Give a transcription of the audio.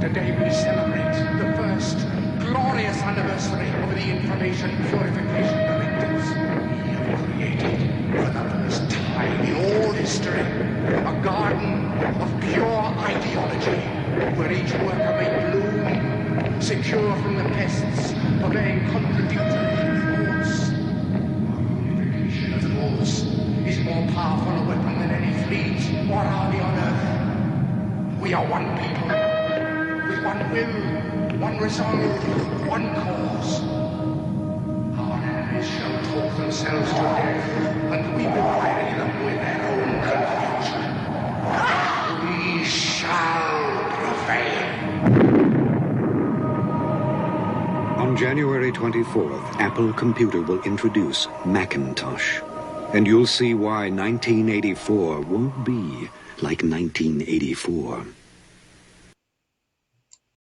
Today we celebrate the first glorious anniversary of the Information Purification Directives. We have created, for the first time in all history, a garden of pure ideology, where each worker may bloom, secure from the pests, obeying contradictory thoughts. Our unification of thoughts is more powerful a weapon than any fleet or army on earth. We are one people, with one will, one resolve, one cause. Our enemies shall talk themselves to death, and we will bury them with their own confusion. We shall prevail. On January 24th, Apple Computer will introduce Macintosh. And you'll see why 1984 won't be like 1984.